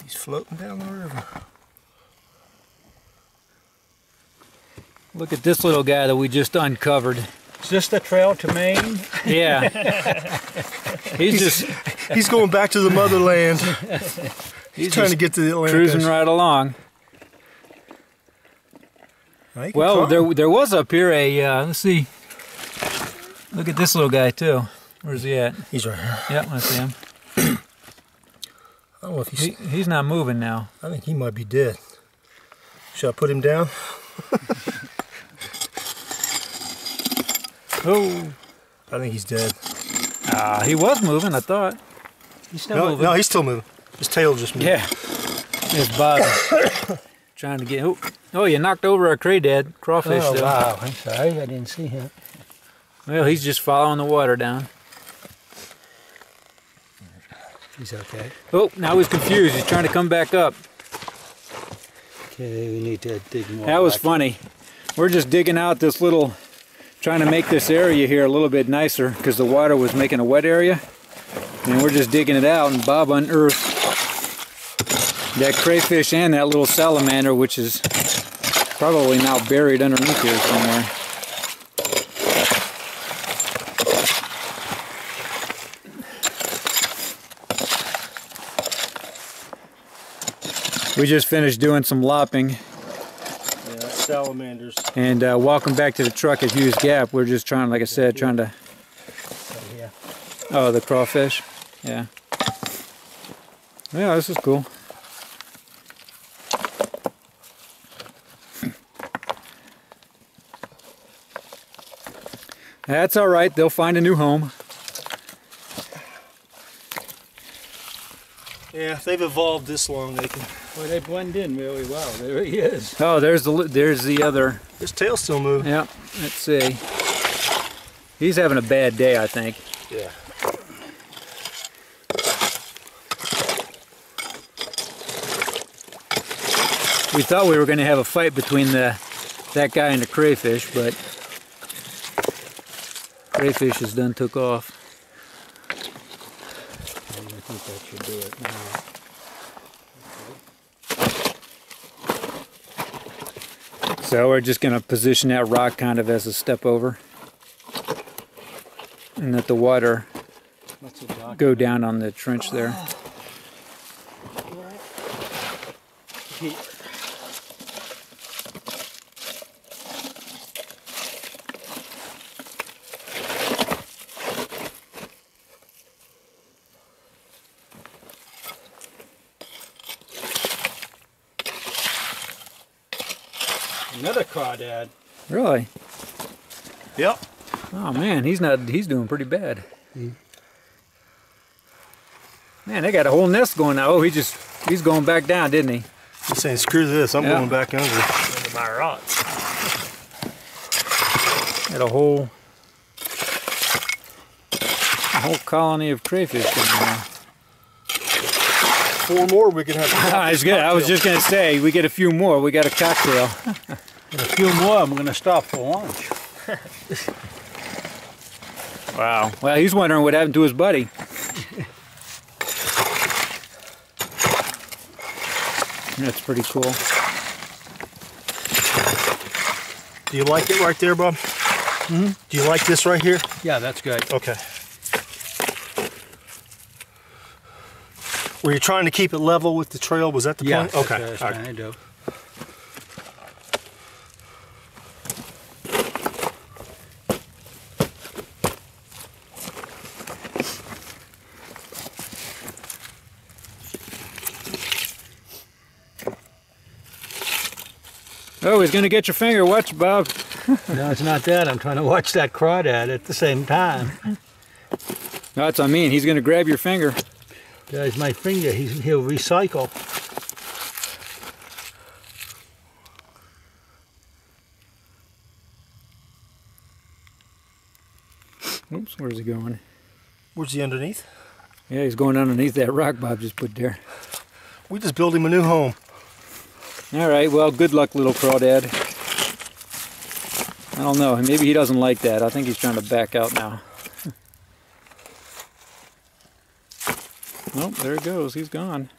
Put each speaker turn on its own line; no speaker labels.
He's floating down the river.
Look at this little guy that we just uncovered.
Is this the trail to Maine?
Yeah.
He's going back to the motherland. He's trying to get to the Atlantic.
Cruising right along. Well, there was up here a, let's see. Look at this little guy too. Where's he at?
He's right here.
Yeah, I see him.
I don't know if
he's not moving now.
I think he might be dead. Should I put him down?
Oh.
I think he's dead.
He was moving, I thought.
He's still moving.
No, he's still moving. His tail just moved.
Yeah. There's Bob trying to get... Oh, you knocked over a crawfish.
Oh, wow. I'm sorry. I didn't see him.
Well, he's just following the water down.
He's okay.
Oh, now he's confused. He's trying to come back up.
Okay, we need to dig more.
That was funny. We're just digging out this little... Trying to make this area here a little bit nicer because the water was making a wet area. And we're just digging it out, and Bob unearthed that crayfish and that little salamander, which is probably now buried underneath here somewhere. We just finished doing some lopping.
Salamanders.
And welcome back to the truck at Hughes Gap. We're just trying, like I said, trying to... Oh, the crawfish? Yeah. Yeah, this is cool. That's all right. They'll find a new home.
Yeah, if they've evolved this long, they can...
Well, they blend in really well. There he is.
Oh, there's the other.
His tail's still moving.
Yeah, let's see. He's having a bad day, I think.
Yeah.
We thought we were going to have a fight between that guy and the crayfish, but crayfish has done took off.
I think that should do it now.
So we're just going to position that rock kind of as a step over, and let the water go down on the trench there.
Another crawdad.
Really?
Yep.
Oh man, he's doing pretty bad. Man, they got a whole nest going now. Oh, he's going back down, didn't he?
He's saying, screw this, I'm going back under
my rocks.
Got a whole colony of crayfish going on.
4 more we can have.
I was just gonna say, we get a few more, we got a cocktail.
Get a few more, I'm gonna stop for lunch.
Wow. Well, he's wondering what happened to his buddy. That's pretty cool.
Do you like it right there, Bob?
Mm-hmm.
Do you like this right here?
Yeah, that's good.
Okay. Were you trying to keep it level with the trail? Was that the point? Okay.
That's what I do.
Oh, he's gonna get your finger. Watch, Bob.
No, it's not that. I'm trying to watch that crawdad at the same time.
No, that's what I mean. He's gonna grab your finger.
There's my finger. He'll recycle.
Oops, where's he going?
Where's he underneath?
Yeah, he's going underneath that rock Bob just put there.
We just built him a new home.
All right, well, good luck, little crawdad. I don't know, maybe he doesn't like that. I think he's trying to back out now. Nope, there it goes, he's gone.